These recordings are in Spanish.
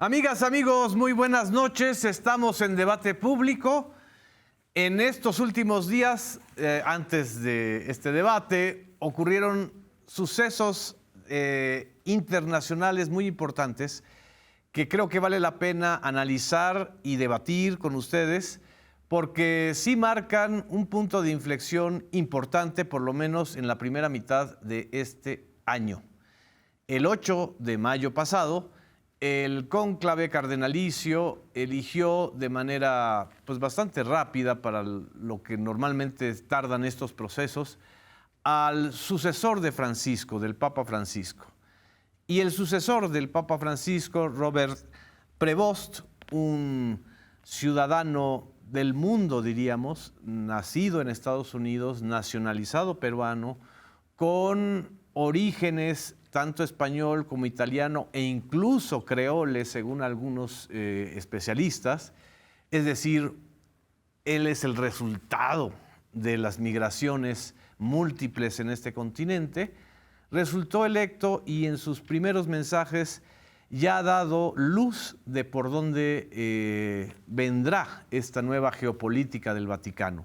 Amigas, amigos, muy buenas noches. Estamos en debate público. En estos últimos días, antes de este debate, ocurrieron sucesos internacionales muy importantes que creo que vale la pena analizar y debatir con ustedes, porque sí marcan un punto de inflexión importante, por lo menos en la primera mitad de este año. El 8 de mayo pasado, el cónclave cardenalicio eligió de manera bastante rápida para lo que normalmente tardan estos procesos al sucesor de Francisco, del Papa Francisco. Y el sucesor del Papa Francisco, Robert Prevost, un ciudadano del mundo, diríamos, nacido en Estados Unidos, nacionalizado peruano, con orígenes tanto español como italiano e incluso creole, según algunos especialistas. Es decir, él es el resultado de las migraciones múltiples en este continente. Resultó electo y en sus primeros mensajes ya ha dado luz de por dónde vendrá esta nueva geopolítica del Vaticano.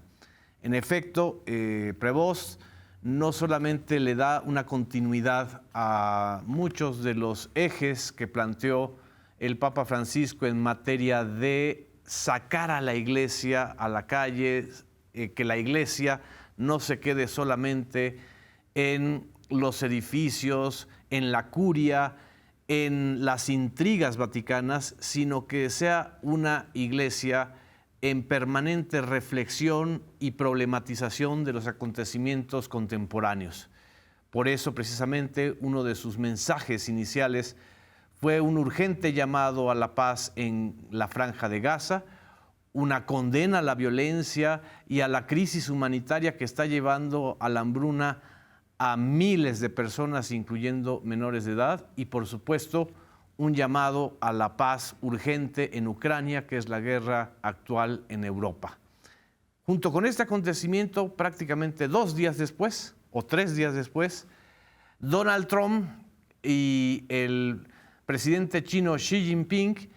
En efecto, Prevost no solamente le da una continuidad a muchos de los ejes que planteó el Papa Francisco en materia de sacar a la Iglesia a la calle, que la Iglesia no se quede solamente en los edificios, en la curia, en las intrigas vaticanas, sino que sea una Iglesia en permanente reflexión y problematización de los acontecimientos contemporáneos. Por eso, precisamente, uno de sus mensajes iniciales fue un urgente llamado a la paz en la Franja de Gaza, una condena a la violencia y a la crisis humanitaria que está llevando a la hambruna a miles de personas, incluyendo menores de edad, y por supuesto, un llamado a la paz urgente en Ucrania, que es la guerra actual en Europa. Junto con este acontecimiento, prácticamente 2 días después, o 3 días después, Donald Trump y el presidente chino Xi Jinping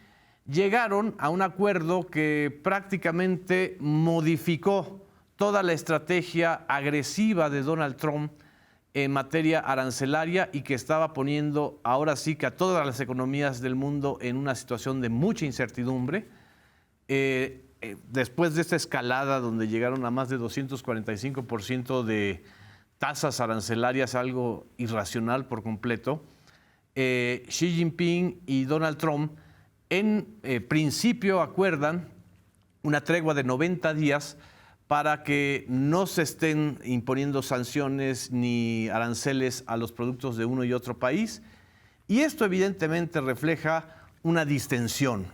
llegaron a un acuerdo que prácticamente modificó toda la estrategia agresiva de Donald Trump en materia arancelaria y que estaba poniendo ahora sí que a todas las economías del mundo en una situación de mucha incertidumbre. Después de esta escalada donde llegaron a más de 245% de tasas arancelarias, algo irracional por completo, Xi Jinping y Donald Trump en principio acuerdan una tregua de 90 días para que no se estén imponiendo sanciones ni aranceles a los productos de uno y otro país. Y esto evidentemente refleja una distensión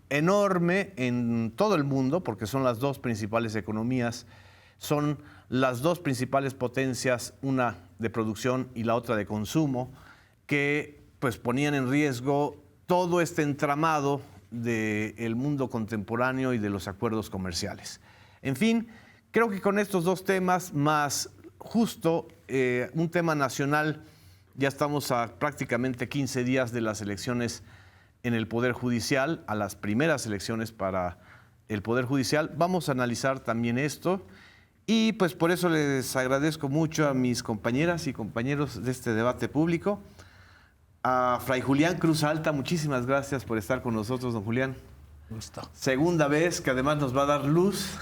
enorme en todo el mundo, porque son las dos principales economías, son las dos principales potencias, una de producción y la otra de consumo, que ponían en riesgo todo este entramado del mundo contemporáneo y de los acuerdos comerciales. En fin, creo que con estos dos temas, más justo un tema nacional, ya estamos a prácticamente 15 días de las elecciones en el Poder Judicial, a las primeras elecciones para el Poder Judicial. Vamos a analizar también esto y por eso les agradezco mucho a mis compañeras y compañeros de este debate público. A Fray Julián Cruz Alta, muchísimas gracias por estar con nosotros, don Julián. Gusto. Segunda vez que además nos va a dar luz.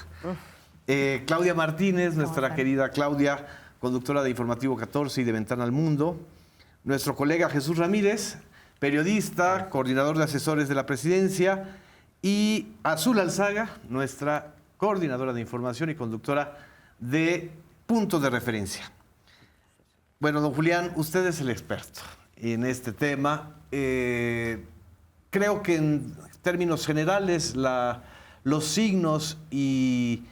Claudia Martínez, nuestra querida Claudia, conductora de Informativo 14 y de Ventana al Mundo. Nuestro colega Jesús Ramírez, periodista, coordinador de asesores de la presidencia. Y Azul Alzaga, nuestra coordinadora de información y conductora de Punto de Referencia. Bueno, don Julián, usted es el experto en este tema. Creo que en términos generales los signos y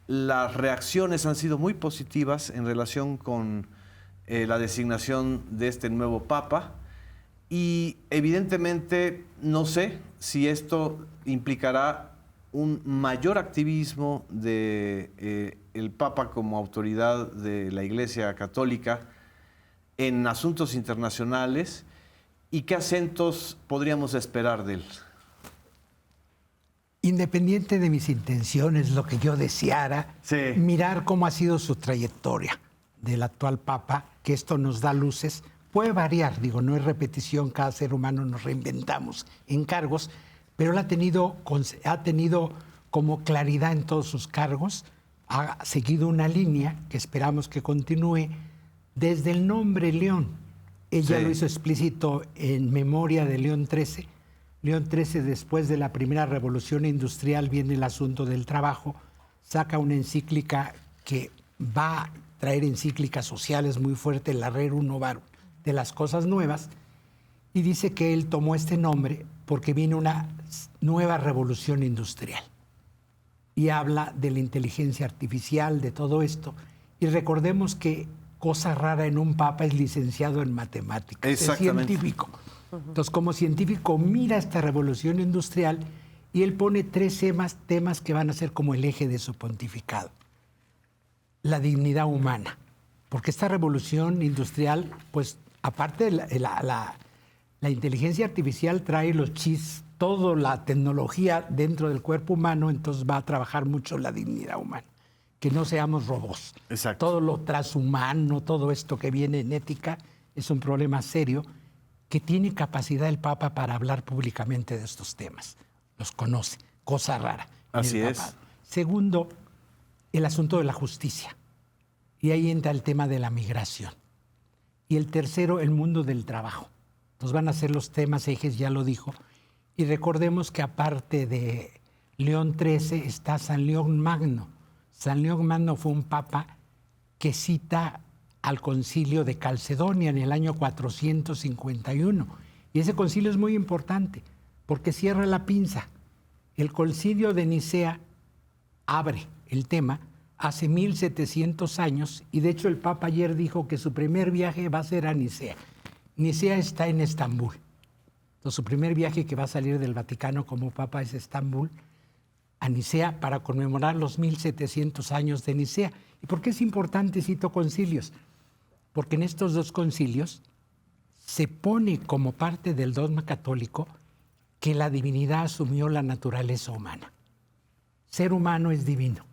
las reacciones han sido muy positivas en relación con la designación de este nuevo Papa y evidentemente no sé si esto implicará un mayor activismo de el Papa como autoridad de la Iglesia Católica en asuntos internacionales ¿Y qué acentos podríamos esperar de él? Independiente de mis intenciones, lo que yo deseara, mirar cómo ha sido su trayectoria del actual Papa, que esto nos da luces. Puede variar, digo, no es repetición, cada ser humano nos reinventamos en cargos, pero él ha tenido como claridad en todos sus cargos, ha seguido una línea que esperamos que continúe desde el nombre León. Ella lo hizo explícito en memoria de León XIII. León XIII, después de la primera revolución industrial, viene el asunto del trabajo, saca una encíclica que va a traer encíclicas sociales muy fuertes, la Rerum Novarum, de las cosas nuevas, y dice que él tomó este nombre porque viene una nueva revolución industrial. Y habla de la inteligencia artificial, de todo esto. Y recordemos que cosa rara en un papa es licenciado en matemáticas, es científico. Entonces, como científico, mira esta revolución industrial y él pone 3 temas que van a ser como el eje de su pontificado. La dignidad humana, porque esta revolución industrial, pues, aparte de la inteligencia artificial trae los chips, toda la tecnología dentro del cuerpo humano, entonces va a trabajar mucho la dignidad humana. Que no seamos robots. Exacto. Todo lo transhumano, todo esto que viene en ética, es un problema serio que tiene capacidad el Papa para hablar públicamente de estos temas. Los conoce, cosa rara. Así es. Segundo, el asunto de la justicia. Y ahí entra el tema de la migración. Y el tercero, el mundo del trabajo. Nos van a ser los temas ejes, ya lo dijo. Y recordemos que aparte de León XIII está San León Magno. San León Magno fue un papa que cita al concilio de Calcedonia en el año 451. Y ese concilio es muy importante porque cierra la pinza. El concilio de Nicea abre el tema hace 1700 años y de hecho el Papa ayer dijo que su primer viaje va a ser a Nicea. Nicea está en Estambul. Entonces, su primer viaje que va a salir del Vaticano como Papa es Estambul, a Nicea, para conmemorar los 1700 años de Nicea. ¿Y por qué es importante, cito concilios? Porque en estos 2 concilios se pone como parte del dogma católico que la divinidad asumió la naturaleza humana. Ser humano es divino.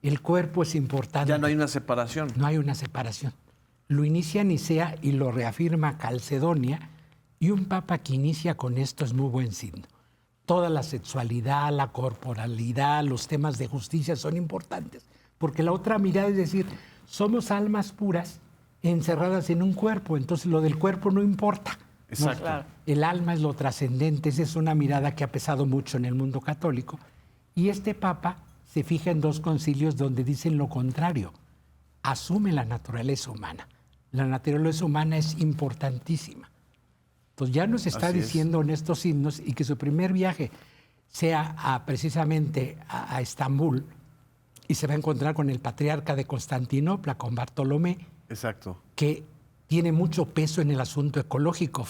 El cuerpo es importante. Ya no hay una separación. No hay una separación. Lo inicia Nicea y lo reafirma Calcedonia, y un papa que inicia con esto es muy buen signo. Toda la sexualidad, la corporalidad, los temas de justicia son importantes, porque la otra mirada es decir, somos almas puras encerradas en un cuerpo, entonces lo del cuerpo no importa. Exacto. No, el alma es lo trascendente, esa es una mirada que ha pesado mucho en el mundo católico. Y este papa se fija en 2 concilios donde dicen lo contrario, asume la naturaleza humana. La naturaleza humana es importantísima. Entonces ya nos está diciendo en estos signos y que su primer viaje sea precisamente a Estambul y se va a encontrar con el patriarca de Constantinopla, con Bartolomé, exacto, que tiene mucho peso en el asunto ecológico.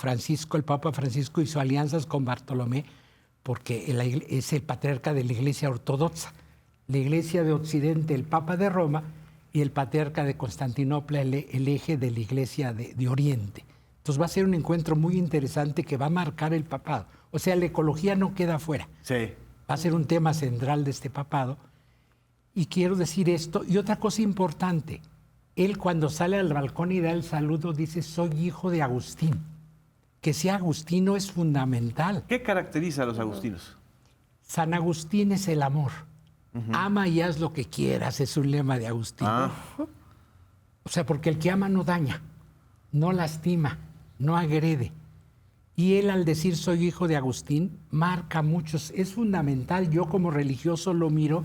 El Papa Francisco hizo alianzas con Bartolomé porque es el patriarca de la Iglesia Ortodoxa. La Iglesia de Occidente, el Papa de Roma, y el patriarca de Constantinopla, el eje de la Iglesia de Oriente. Entonces va a ser un encuentro muy interesante que va a marcar el papado. O sea, la ecología no queda fuera. Sí. Va a ser un tema central de este papado. Y quiero decir esto. Y otra cosa importante. Él cuando sale al balcón y da el saludo dice, soy hijo de Agustín. Que sea agustino es fundamental. ¿Qué caracteriza a los agustinos? San Agustín es el amor. Ama y haz lo que quieras, es un lema de Agustín. O sea, porque el que ama no daña, no lastima, no agrede. Y él al decir soy hijo de Agustín, marca muchos. Es fundamental, yo como religioso lo miro,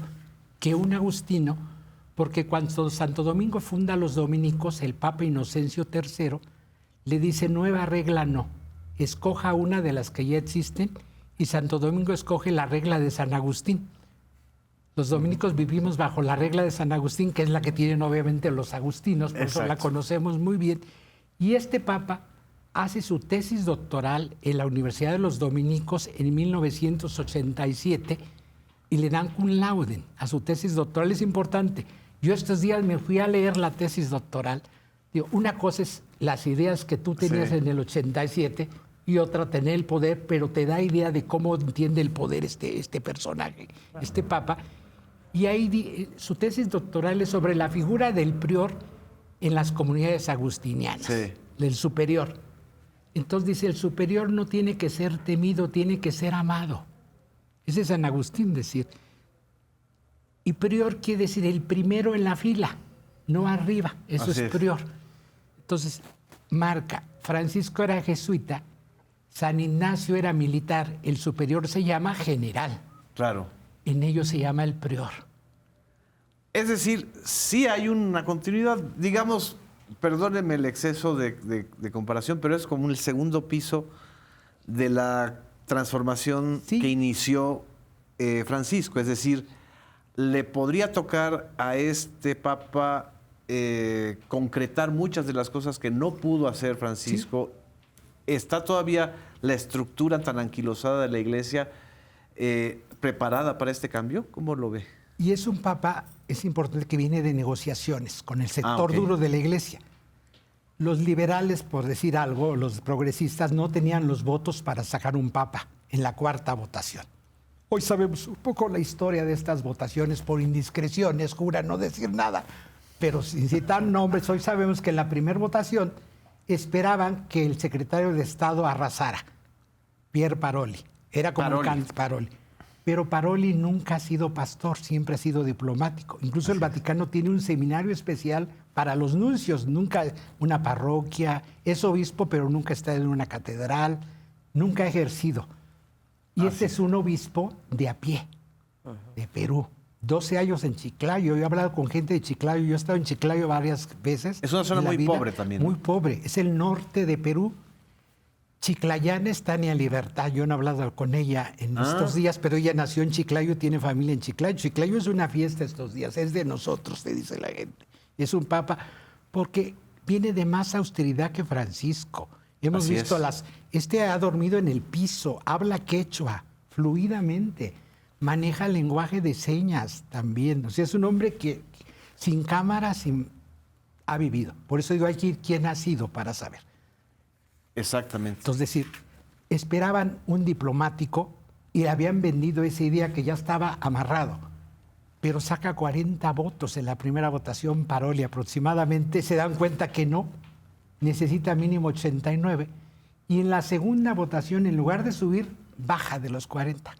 que un agustino, porque cuando Santo Domingo funda los dominicos, el Papa Inocencio III le dice nueva regla no, escoja una de las que ya existen y Santo Domingo escoge la regla de San Agustín. Los dominicos vivimos bajo la regla de San Agustín, que es la que tienen obviamente los agustinos, por eso la conocemos muy bien. Y este papa hace su tesis doctoral en la Universidad de los Dominicos en 1987 y le dan cum laude a su tesis doctoral. Es importante. Yo estos días me fui a leer la tesis doctoral. Digo, una cosa es las ideas que tú tenías en el 87, y otra tener el poder, pero te da idea de cómo entiende el poder este personaje, este papa. Y ahí su tesis doctoral es sobre la figura del prior en las comunidades agustinianas, del superior. Entonces dice, el superior no tiene que ser temido, tiene que ser amado. Ese es San Agustín decir. Y prior quiere decir el primero en la fila, no arriba, eso es prior. Entonces, marca, Francisco era jesuita, San Ignacio era militar, el superior se llama general. Claro. En ello se llama el prior. Es decir, sí hay una continuidad, digamos, perdónenme el exceso de comparación, pero es como el segundo piso de la transformación que inició Francisco. Es decir, le podría tocar a este papa concretar muchas de las cosas que no pudo hacer Francisco. ¿Está todavía la estructura tan anquilosada de la Iglesia preparada para este cambio? ¿Cómo lo ve? Y es un papa, es importante, que viene de negociaciones con el sector duro de la Iglesia. Los liberales, por decir algo, los progresistas, no tenían los votos para sacar un papa en la cuarta votación. Hoy sabemos un poco la historia de estas votaciones por indiscreciones, jura no decir nada, pero sin citar nombres, hoy sabemos que en la primera votación esperaban que el secretario de Estado arrasara, Pier Paroli. Era como Paroli. Pero Paroli nunca ha sido pastor, siempre ha sido diplomático. Incluso el Vaticano tiene un seminario especial para los nuncios, nunca una parroquia, es obispo, pero nunca está en una catedral, nunca ha ejercido. Y este es un obispo de a pie, de Perú. 12 años en Chiclayo. Yo he hablado con gente de Chiclayo, yo he estado en Chiclayo varias veces. Es una zona muy pobre también. Muy pobre, es el norte de Perú. Chiclayana es Tania Libertad, yo no he hablado con ella en estos días, pero ella nació en Chiclayo, tiene familia en Chiclayo. Chiclayo es una fiesta estos días, es de nosotros, te dice la gente. Es un papa porque viene de más austeridad que Francisco. Hemos visto este ha dormido en el piso, habla quechua fluidamente, maneja lenguaje de señas también. O sea, es un hombre que sin cámara ha vivido. Por eso digo, hay que ir quién ha sido para saber. Exactamente. Entonces, decir, esperaban un diplomático y le habían vendido esa idea que ya estaba amarrado, pero saca 40 votos en la primera votación, Paroli aproximadamente, se dan cuenta que no, necesita mínimo 89, y en la segunda votación, en lugar de subir, baja de los 40.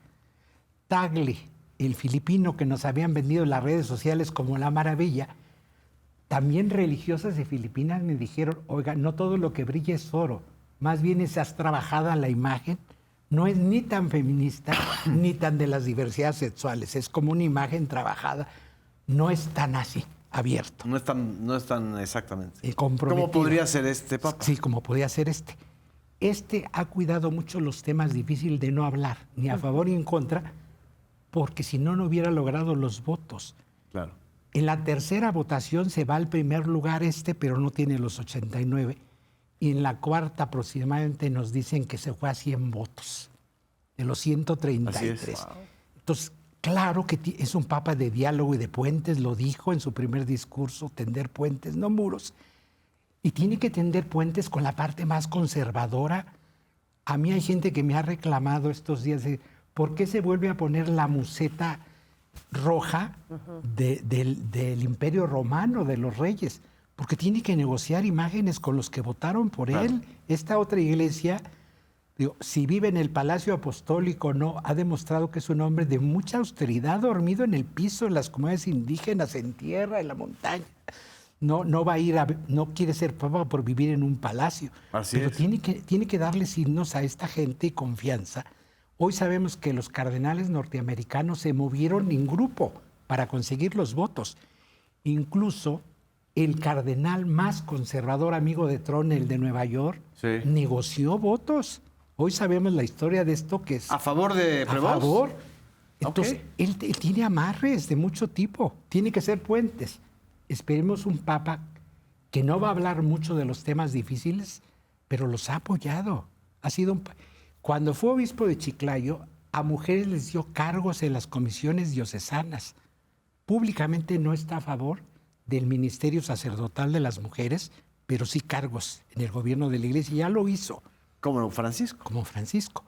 Tagle, el filipino que nos habían vendido en las redes sociales como la maravilla, también religiosas de Filipinas me dijeron, oiga, no todo lo que brilla es oro, más bien esas trabajada la imagen, no es ni tan feminista ni tan de las diversidades sexuales, es como una imagen trabajada, no es tan así, abierto. No es tan exactamente. ¿Cómo podría ser este papa? Sí, como podría ser este. Este ha cuidado mucho los temas difíciles de no hablar, ni a favor ni en contra, porque si no, no hubiera logrado los votos. Claro. En la tercera votación se va al primer lugar pero no tiene los 89. Y en la cuarta aproximadamente nos dicen que se fue a 100 votos, de los 133. Así es. Wow. Entonces, claro que es un papa de diálogo y de puentes, lo dijo en su primer discurso, tender puentes, no muros. Y tiene que tender puentes con la parte más conservadora. A mí hay gente que me ha reclamado estos días de por qué se vuelve a poner la museta roja del Imperio Romano, de los reyes, porque tiene que negociar imágenes con los que votaron por él. Esta otra iglesia, digo, si vive en el Palacio Apostólico o no, ha demostrado que es un hombre de mucha austeridad, dormido en el piso, en las comunidades indígenas, en tierra, en la montaña. No va a ir no quiere ser papa por vivir en un palacio. Pero tiene que darle signos a esta gente y confianza. Hoy sabemos que los cardenales norteamericanos se movieron en grupo para conseguir los votos. Incluso el cardenal más conservador, amigo de Trump, el de Nueva York, negoció votos. Hoy sabemos la historia de esto que es... ¿A favor de Prevost? A favor. Entonces, él tiene amarres de mucho tipo. Tiene que ser puentes. Esperemos un papa que no va a hablar mucho de los temas difíciles, pero los ha apoyado. Ha sido Cuando fue obispo de Chiclayo, a mujeres les dio cargos en las comisiones diocesanas. Públicamente no está a favor del ministerio sacerdotal de las mujeres, pero sí cargos en el gobierno de la iglesia. Ya lo hizo Como Francisco. Como Francisco.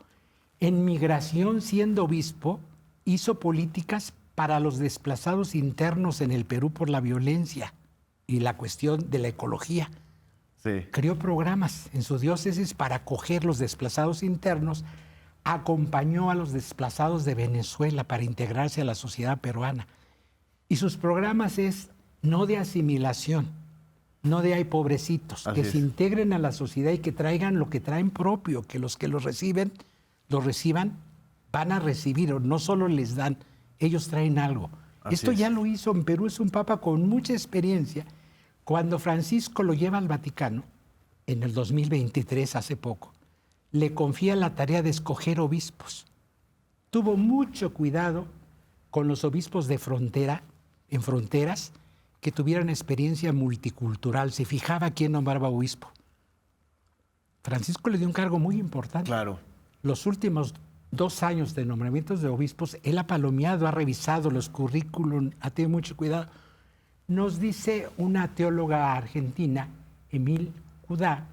En migración, siendo obispo, hizo políticas para los desplazados internos en el Perú por la violencia y la cuestión de la ecología. Sí. Creó programas en su diócesis para acoger los desplazados internos, acompañó a los desplazados de Venezuela para integrarse a la sociedad peruana. Y sus programas es no de asimilación, no de hay pobrecitos, que se integren a la sociedad y que traigan lo que traen propio, que los reciban, van a recibir, o no solo les dan, ellos traen algo. Esto ya lo hizo en Perú, es un papa con mucha experiencia. Cuando Francisco lo lleva al Vaticano, en el 2023, hace poco, le confía la tarea de escoger obispos. Tuvo mucho cuidado con los obispos de frontera, en fronteras, que tuvieran experiencia multicultural. Se fijaba quién nombraba obispo. Francisco le dio un cargo muy importante. Claro. Los últimos 2 años de nombramientos de obispos, él ha palomeado, ha revisado los currículum, ha tenido mucho cuidado. Nos dice una teóloga argentina, Emil Judá,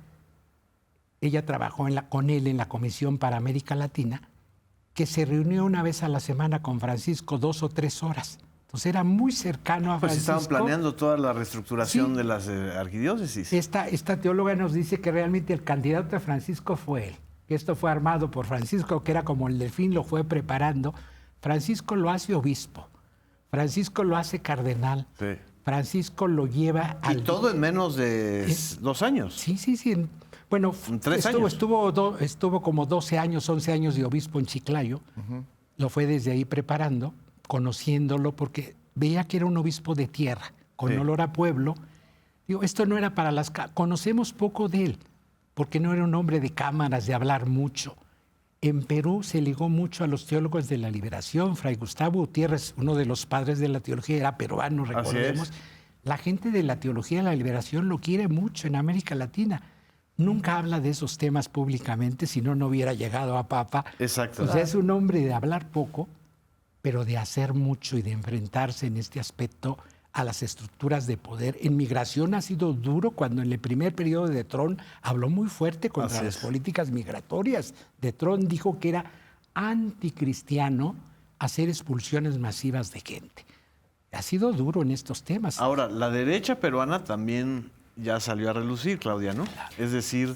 ella trabajó con él en la Comisión para América Latina, que se reunió una vez a la semana con Francisco 2 o 3 horas. Entonces era muy cercano a Francisco. Pues estaban planeando toda la reestructuración de las arquidiócesis. Esta teóloga nos dice que realmente el candidato de Francisco fue él. Que esto fue armado por Francisco, que era como el delfín, lo fue preparando. Francisco lo hace obispo. Francisco lo hace cardenal. Sí. Francisco lo lleva al... Y todo en menos de 2 años. Sí. Bueno, en 3 años. Estuvo como 12 años, 11 años de obispo en Chiclayo. Lo fue desde ahí preparando, conociéndolo, porque veía que era un obispo de tierra, con olor a pueblo. Digo, esto no era para las... Conocemos poco de él, porque no era un hombre de cámaras, de hablar mucho. En Perú se ligó mucho a los teólogos de la liberación. Fray Gustavo Gutiérrez, uno de los padres de la teología, era peruano, recordemos. La gente de la teología de la liberación lo quiere mucho en América Latina. Nunca habla de esos temas públicamente, si no, no hubiera llegado a papa. Exacto. O sea, es un hombre de hablar poco, pero de hacer mucho y de enfrentarse en este aspecto a las estructuras de poder. En migración ha sido duro cuando en el primer periodo de Trump habló muy fuerte contra las políticas migratorias. De Trump dijo que era anticristiano hacer expulsiones masivas de gente. Ha sido duro en estos temas. Ahora, la derecha peruana también ya salió a relucir, Claudia, ¿no? Es decir,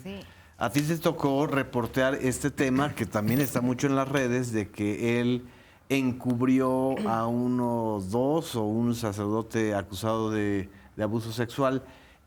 a ti te tocó reportear este tema que también está mucho en las redes de que él encubrió a unos 2 o un sacerdote acusado de abuso sexual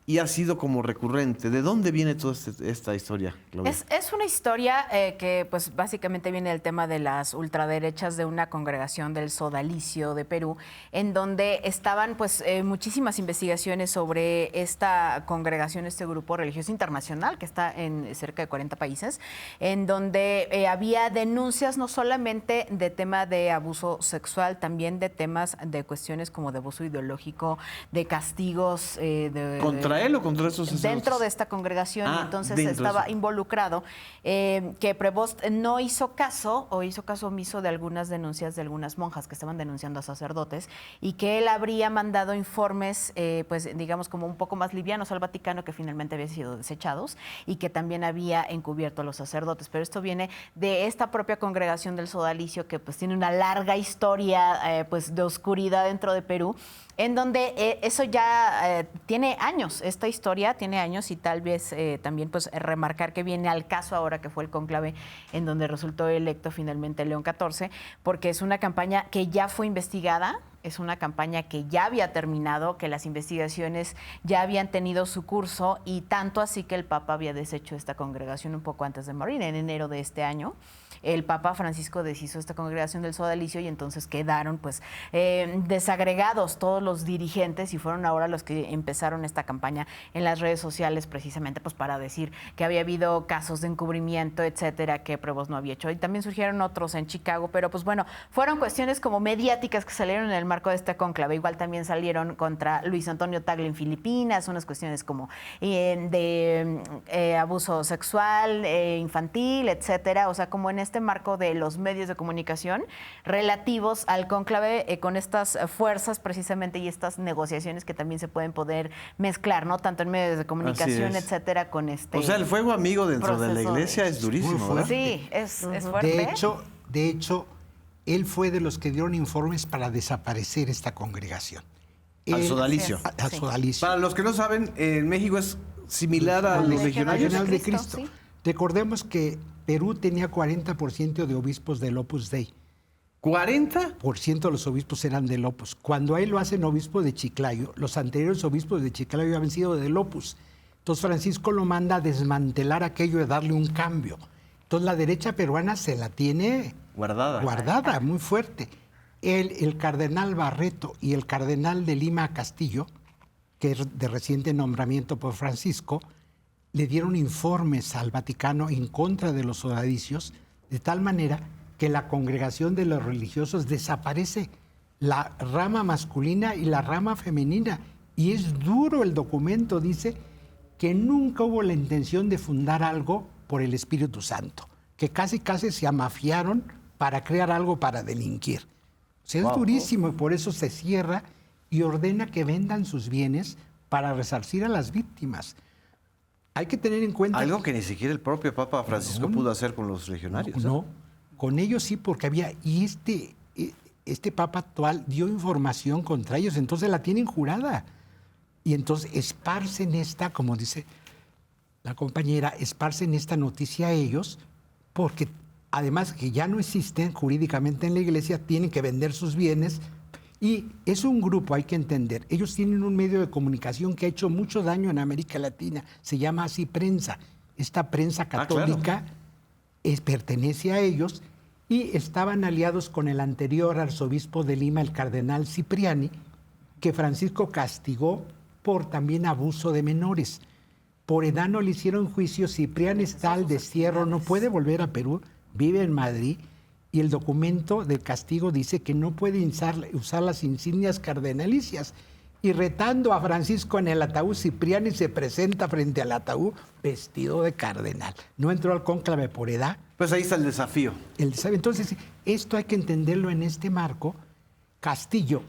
y ha sido como recurrente. ¿De dónde viene toda esta historia, Claudia? Es una historia que pues básicamente viene del tema de las ultraderechas de una congregación del Sodalicio de Perú, en donde estaban pues muchísimas investigaciones sobre esta congregación, este grupo religioso internacional que está en cerca de 40 países, en donde había denuncias no solamente de tema de abuso sexual, también de temas de cuestiones como de abuso ideológico, de castigos, ¿Contra él o contra esos sacerdotes? Dentro de esta congregación, entonces estaba involucrado, que Prevost no hizo caso o hizo caso omiso de algunas denuncias de algunas monjas que estaban denunciando a sacerdotes y que él habría mandado informes, pues digamos como un poco más livianos al Vaticano, que finalmente habían sido desechados y que también había encubierto a los sacerdotes. Pero esto viene de esta propia congregación del Sodalicio, que pues tiene una larga historia pues de oscuridad dentro de Perú, en donde eso ya tiene años, esta historia tiene años, y tal vez también pues remarcar que viene al caso ahora que fue el cónclave en donde resultó electo finalmente León XIV, porque es una campaña que ya fue investigada, es una campaña que ya había terminado, que las investigaciones ya habían tenido su curso, y tanto así que el Papa había deshecho esta congregación un poco antes de morir, en enero de este año. El Papa Francisco deshizo esta congregación del Sodalicio y entonces quedaron pues desagregados todos los dirigentes, y fueron ahora los que empezaron esta campaña en las redes sociales precisamente pues para decir que había habido casos de encubrimiento, etcétera, que Prevost no había hecho. Y también surgieron otros en Chicago, pero pues bueno, fueron cuestiones como mediáticas que salieron en el marco de este cónclave. Igual también salieron contra Luis Antonio Tagle en Filipinas, unas cuestiones como de abuso sexual, infantil, etcétera. O sea, como en en este marco de los medios de comunicación relativos al cónclave con estas fuerzas precisamente y estas negociaciones que también se pueden poder mezclar, ¿no? Tanto en medios de comunicación, etcétera, con este. O sea, el fuego amigo dentro de la iglesia es durísimo, ¿verdad? Sí, es fuerte. De hecho, él fue de los que dieron informes para desaparecer esta congregación. Al sodalicio. Al sodalicio. Para los que no saben, en México es similar a los legionarios de Cristo. Sí. Recordemos que Perú tenía 40% de obispos del Opus Dei. ¿40%? De los obispos eran del Opus. Cuando a él lo hacen obispo de Chiclayo, los anteriores obispos de Chiclayo habían sido del Opus. Entonces Francisco lo manda a desmantelar aquello y darle un cambio. Entonces la derecha peruana se la tiene guardada, muy fuerte. El cardenal Barreto y el cardenal de Lima Castillo, que es de reciente nombramiento por Francisco, le dieron informes al Vaticano en contra de los sodalicios, de tal manera que la congregación de los religiosos desaparece, la rama masculina y la rama femenina. Y es duro el documento, dice que nunca hubo la intención de fundar algo por el Espíritu Santo, que casi se amafiaron para crear algo para delinquir. O sea, es durísimo y por eso se cierra y ordena que vendan sus bienes para resarcir a las víctimas. Hay que tener en cuenta... Algo que ni siquiera el propio Papa Francisco pudo hacer con los legionarios. No, con ellos sí, porque había... Y este Papa actual dio información contra ellos, entonces la tienen jurada. Y entonces esparcen esta, como dice la compañera, esparcen esta noticia a ellos, porque además que ya no existen jurídicamente en la iglesia, tienen que vender sus bienes. Y es un grupo, hay que entender, ellos tienen un medio de comunicación que ha hecho mucho daño en América Latina, se llama así prensa. Esta prensa católica pertenece a ellos y estaban aliados con el anterior arzobispo de Lima, el cardenal Cipriani, que Francisco castigó por también abuso de menores. Por edad no le hicieron juicio, Cipriani está al destierro, no puede volver a Perú, vive en Madrid, y el documento del castigo dice que no puede usar las insignias cardenalicias. Y retando a Francisco en el ataúd, Cipriani se presenta frente al ataúd vestido de cardenal. No entró al cónclave por edad. Pues ahí está el desafío. Entonces, esto hay que entenderlo en este marco. Castillo,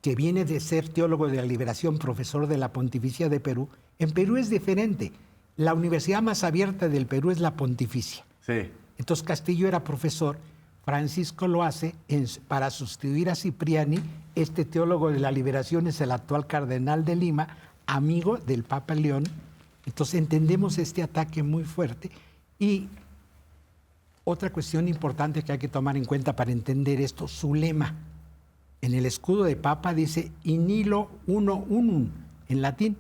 que viene de ser teólogo de la liberación, profesor de la Pontificia de Perú, en Perú es diferente. La universidad más abierta del Perú es la Pontificia. Sí. Entonces Castillo era profesor. Francisco lo hace para sustituir a Cipriani. Este teólogo de la liberación es el actual cardenal de Lima, amigo del Papa León. Entonces entendemos este ataque muy fuerte. Y otra cuestión importante que hay que tomar en cuenta para entender esto, su lema. En el escudo de Papa dice in nihilo uno unum, en latín,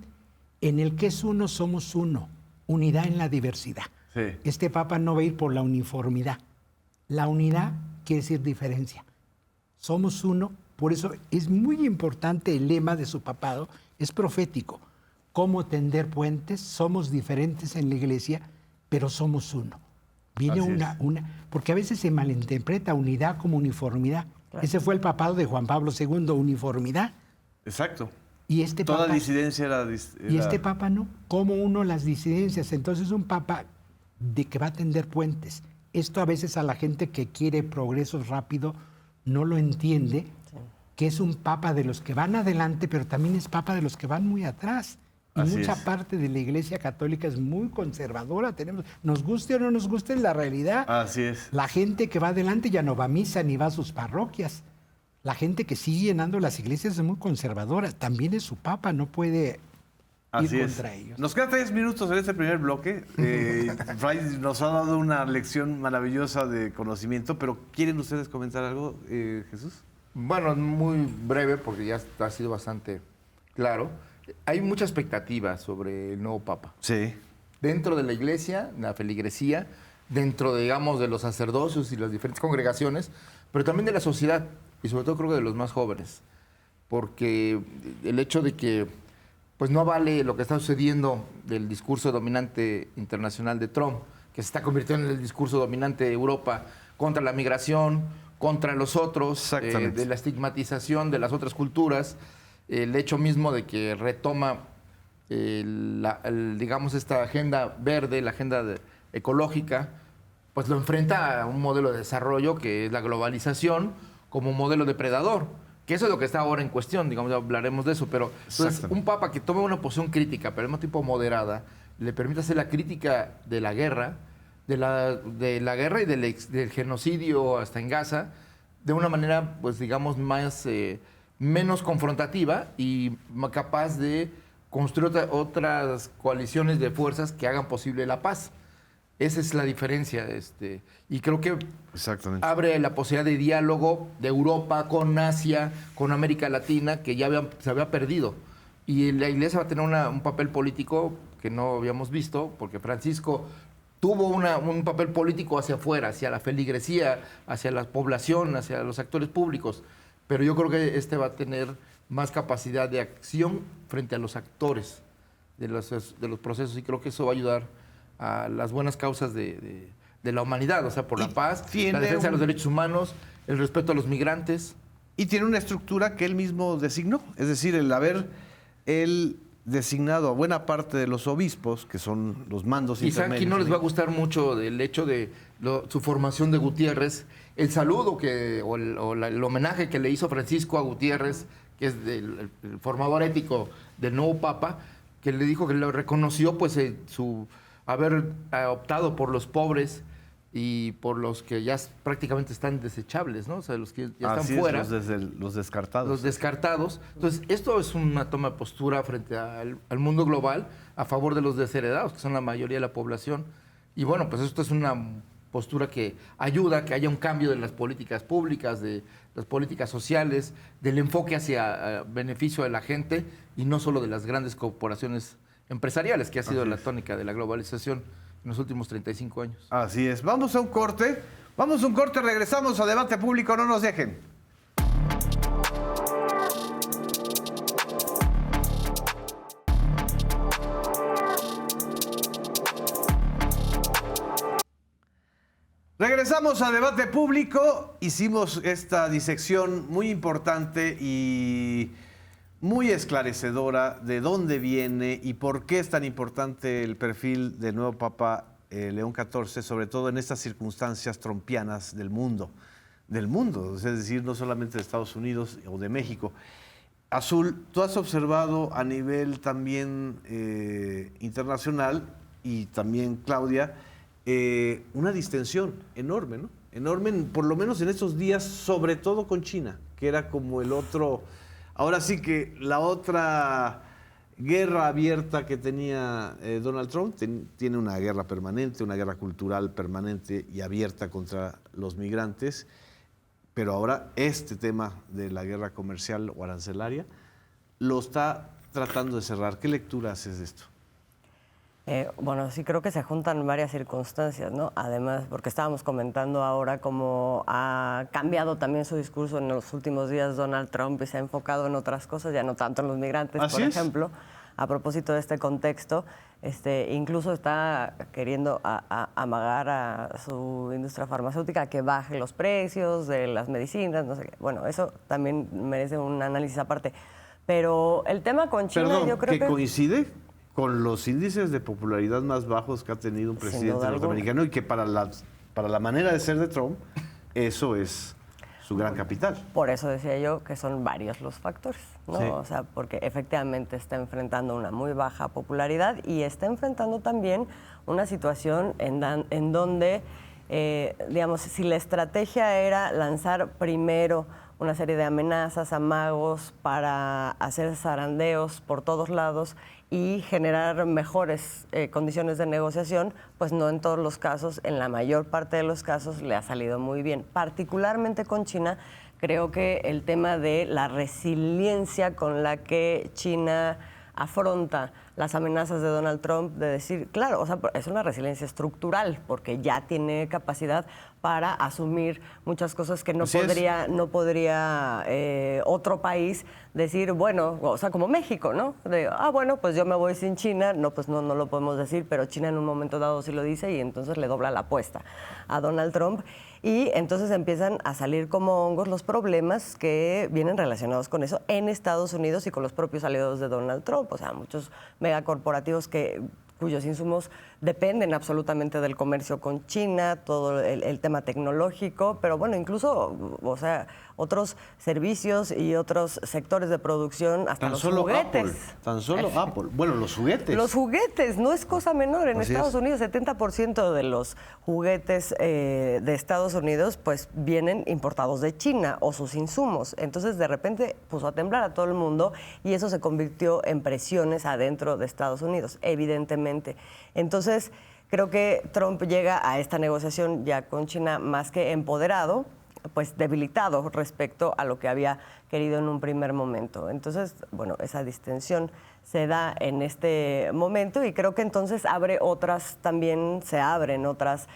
en el que es uno somos uno, unidad en la diversidad. Sí. Este Papa no va a ir por la uniformidad. La unidad quiere decir diferencia. Somos uno, por eso es muy importante el lema de su papado, es profético. ¿Cómo tender puentes? Somos diferentes en la iglesia, pero somos uno. Viene porque a veces se malinterpreta unidad como uniformidad. Claro. Ese fue el papado de Juan Pablo II, uniformidad. Exacto. Y este Toda papa, disidencia era... Y este papa no. ¿Cómo uno las disidencias? Entonces un papa de que va a tender puentes. Esto a veces a la gente que quiere progresos rápido no lo entiende, que es un papa de los que van adelante, pero también es papa de los que van muy atrás. Y mucha parte de la Iglesia Católica es muy conservadora. Nos guste o no nos guste, es la realidad. Así es. La gente que va adelante ya no va a misa ni va a sus parroquias. La gente que sigue llenando las iglesias es muy conservadora. También es su papa, no puede ir contra ellos. Nos quedan 3 minutos en este primer bloque. Fray nos ha dado una lección maravillosa de conocimiento, pero ¿quieren ustedes comentar algo, Jesús? Bueno, muy breve, porque ya ha sido bastante claro. Hay mucha expectativa sobre el nuevo Papa. Sí. Dentro de la iglesia, la feligresía, dentro, digamos, de los sacerdocios y las diferentes congregaciones, pero también de la sociedad, y sobre todo creo que de los más jóvenes. Porque el hecho de que pues no vale lo que está sucediendo del discurso dominante internacional de Trump, que se está convirtiendo en el discurso dominante de Europa contra la migración, contra los otros, de la estigmatización de las otras culturas, el hecho mismo de que retoma, digamos, esta agenda verde, la agenda ecológica, pues lo enfrenta a un modelo de desarrollo que es la globalización como un modelo depredador, que eso es lo que está ahora en cuestión, digamos, ya hablaremos de eso, pero entonces, un papa que tome una posición crítica, pero al mismo tiempo moderada, le permite hacer la crítica de la guerra, de la guerra y del genocidio hasta en Gaza, de una manera, pues digamos, menos confrontativa y capaz de construir otras coaliciones de fuerzas que hagan posible la paz. Esa es la diferencia. Y creo que abre la posibilidad de diálogo de Europa con Asia, con América Latina, que ya se había perdido. Y la Iglesia va a tener un papel político que no habíamos visto, porque Francisco tuvo un papel político hacia afuera, hacia la feligresía, hacia la población, hacia los actores públicos. Pero yo creo que va a tener más capacidad de acción frente a los actores de los procesos, y creo que eso va a ayudar a las buenas causas de la humanidad, o sea, por la paz, la defensa de los derechos humanos, el respeto a los migrantes. Y tiene una estructura que él mismo designó, es decir, el haber él designado a buena parte de los obispos, que son los mandos intermedios. Quizá aquí no les va a gustar mucho del hecho de su formación de Gutiérrez, el saludo o el homenaje que le hizo Francisco a Gutiérrez, que es el formador ético del nuevo Papa, que le dijo que lo reconoció, pues su haber optado por los pobres y por los que ya prácticamente están desechables, ¿no? O sea, los que ya están fuera. Los descartados. Los descartados. Entonces, esto es una toma de postura frente al mundo global a favor de los desheredados, que son la mayoría de la población. Y bueno, pues esto es una postura que ayuda a que haya un cambio de las políticas públicas, de las políticas sociales, del enfoque hacia beneficio de la gente y no solo de las grandes corporaciones empresariales, que ha sido la tónica de la globalización en los últimos 35 años. Así es. Vamos a un corte. Regresamos a Debate Público. No nos dejen. Regresamos a Debate Público. Hicimos esta disección muy importante y muy esclarecedora de dónde viene y por qué es tan importante el perfil del nuevo Papa León XIV, sobre todo en estas circunstancias trompianas del mundo, es decir, no solamente de Estados Unidos o de México. Azul, tú has observado a nivel también internacional, y también Claudia, una distensión enorme, ¿no? Enorme, por lo menos en estos días, sobre todo con China, que era como el otro. Ahora sí que la otra guerra abierta que tenía Donald Trump, tiene una guerra permanente, una guerra cultural permanente y abierta contra los migrantes, pero ahora este tema de la guerra comercial o arancelaria lo está tratando de cerrar. ¿Qué lectura haces de esto? Bueno, sí creo que se juntan varias circunstancias, ¿no? Además, porque estábamos comentando ahora cómo ha cambiado también su discurso en los últimos días Donald Trump y se ha enfocado en otras cosas, ya no tanto en los migrantes, por ejemplo. A propósito de este contexto, incluso está queriendo amagar a su industria farmacéutica que baje los precios de las medicinas, no sé qué. Bueno, eso también merece un análisis aparte. Pero el tema con China, yo creo que coincide con los índices de popularidad más bajos que ha tenido un presidente norteamericano y que para la manera de ser de Trump, eso es su gran capital. Por eso decía yo que son varios los factores, ¿no? Sí. O sea, porque efectivamente está enfrentando una muy baja popularidad y está enfrentando también una situación en donde, digamos, si la estrategia era lanzar primero una serie de amenazas, amagos para hacer zarandeos por todos lados y generar mejores condiciones de negociación, pues no en todos los casos, en la mayor parte de los casos le ha salido muy bien. Particularmente con China, creo que el tema de la resiliencia con la que China afronta las amenazas de Donald Trump, de decir, claro, o sea, es una resiliencia estructural, porque ya tiene capacidad para asumir muchas cosas que no podría otro país decir, bueno, o sea, como México, ¿no? Bueno, pues yo me voy sin China, no, pues no lo podemos decir, pero China en un momento dado sí lo dice y entonces le dobla la apuesta a Donald Trump. Y entonces empiezan a salir como hongos los problemas que vienen relacionados con eso en Estados Unidos y con los propios aliados de Donald Trump. O sea, muchos megacorporativos que cuyos insumos dependen absolutamente del comercio con China, todo el tema tecnológico, pero bueno, incluso, o sea, otros servicios y otros sectores de producción, hasta los juguetes. Tan solo Apple. Bueno, los juguetes. Los juguetes, no es cosa menor. En Estados Unidos, 70% de los juguetes de Estados Unidos pues vienen importados de China o sus insumos. Entonces, de repente puso a temblar a todo el mundo y eso se convirtió en presiones adentro de Estados Unidos, evidentemente. Entonces, creo que Trump llega a esta negociación ya con China más que empoderado, pues debilitado respecto a lo que había querido en un primer momento. Entonces, bueno, esa distensión se da en este momento y creo que entonces se abren otras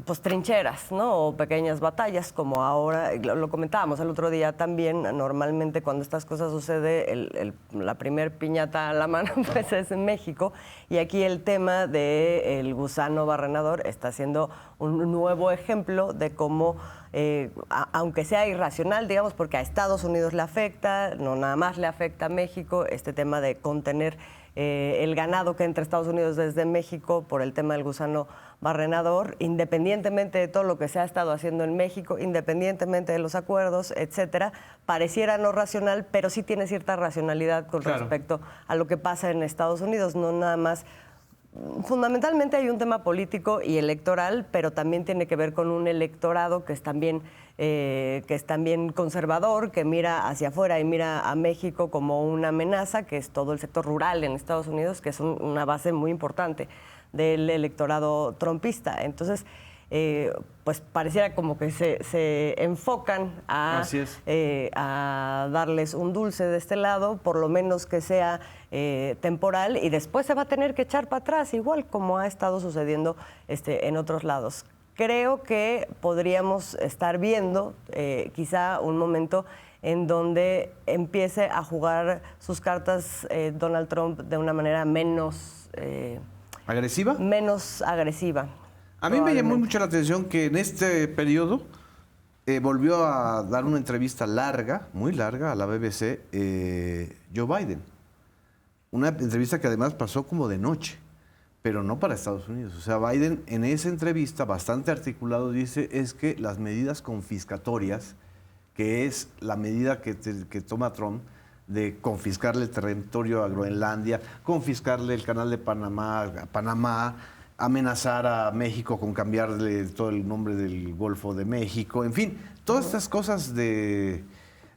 pues trincheras, ¿no? O pequeñas batallas, como ahora, lo comentábamos el otro día también, normalmente cuando estas cosas sucede, la primer piñata a la mano pues es en México, y aquí el tema del gusano barrenador está siendo un nuevo ejemplo de cómo, aunque sea irracional, digamos, porque a Estados Unidos le afecta, no nada más le afecta a México, este tema de contener el ganado que entra a Estados Unidos desde México por el tema del gusano barrenador, independientemente de todo lo que se ha estado haciendo en México, independientemente de los acuerdos, etcétera, pareciera no racional, pero sí tiene cierta racionalidad con respecto a lo que pasa en Estados Unidos, no nada más. Fundamentalmente hay un tema político y electoral, pero también tiene que ver con un electorado que es también conservador, que mira hacia afuera y mira a México como una amenaza, que es todo el sector rural en Estados Unidos, que es una base muy importante del electorado trumpista. Entonces, pues pareciera como que se enfocan a darles un dulce de este lado, por lo menos que sea temporal, y después se va a tener que echar para atrás, igual como ha estado sucediendo en otros lados. Creo que podríamos estar viendo quizá un momento en donde empiece a jugar sus cartas Donald Trump de una manera menos... ¿agresiva? Menos agresiva. A mí me llamó mucho la atención que en este periodo volvió a dar una entrevista larga, muy larga, a la BBC, Joe Biden. Una entrevista que además pasó como de noche, pero no para Estados Unidos. O sea, Biden en esa entrevista, bastante articulado, dice es que las medidas confiscatorias, que es la medida que toma Trump, de confiscarle el territorio a Groenlandia, confiscarle el canal de Panamá, amenazar a México con cambiarle todo el nombre del Golfo de México, en fin, todas estas cosas de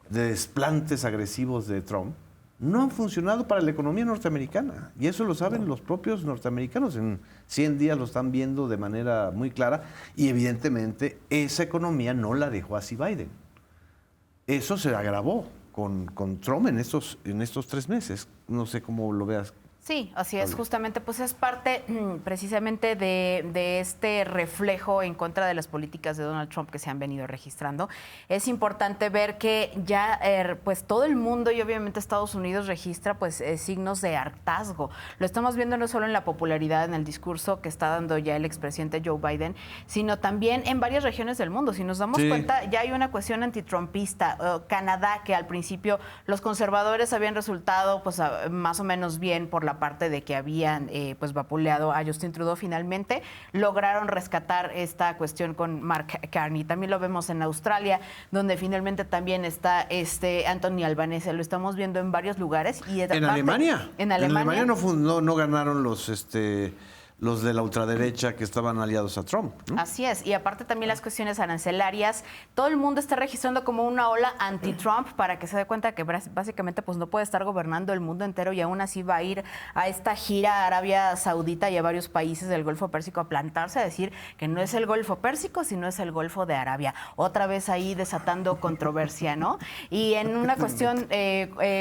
desplantes agresivos de Trump no han funcionado para la economía norteamericana. Y eso lo saben los propios norteamericanos. En 100 días lo están viendo de manera muy clara. Y evidentemente esa economía no la dejó así Biden. Eso se agravó con Trump en estos 3 meses. No sé cómo lo veas. Sí, así es, justamente, pues es parte precisamente de este reflejo en contra de las políticas de Donald Trump que se han venido registrando. Es importante ver que ya pues todo el mundo y obviamente Estados Unidos registra pues signos de hartazgo. Lo estamos viendo no solo en la popularidad, en el discurso que está dando ya el expresidente Joe Biden, sino también en varias regiones del mundo. Si nos damos cuenta, ya hay una cuestión antitrumpista. Canadá, que al principio los conservadores habían resultado pues más o menos bien por la parte de que habían pues vapuleado a Justin Trudeau, finalmente lograron rescatar esta cuestión con Mark Carney. También lo vemos en Australia, donde finalmente también está Anthony Albanese. Lo estamos viendo en varios lugares. Y ¿En Alemania? En Alemania no ganaron los de la ultraderecha que estaban aliados a Trump, ¿no? Así es, y aparte también las cuestiones arancelarias, todo el mundo está registrando como una ola anti-Trump para que se dé cuenta que básicamente pues no puede estar gobernando el mundo entero y aún así va a ir a esta gira a Arabia Saudita y a varios países del Golfo Pérsico a plantarse, a decir que no es el Golfo Pérsico, sino es el Golfo de Arabia. Otra vez ahí desatando controversia, ¿no? Y en una cuestión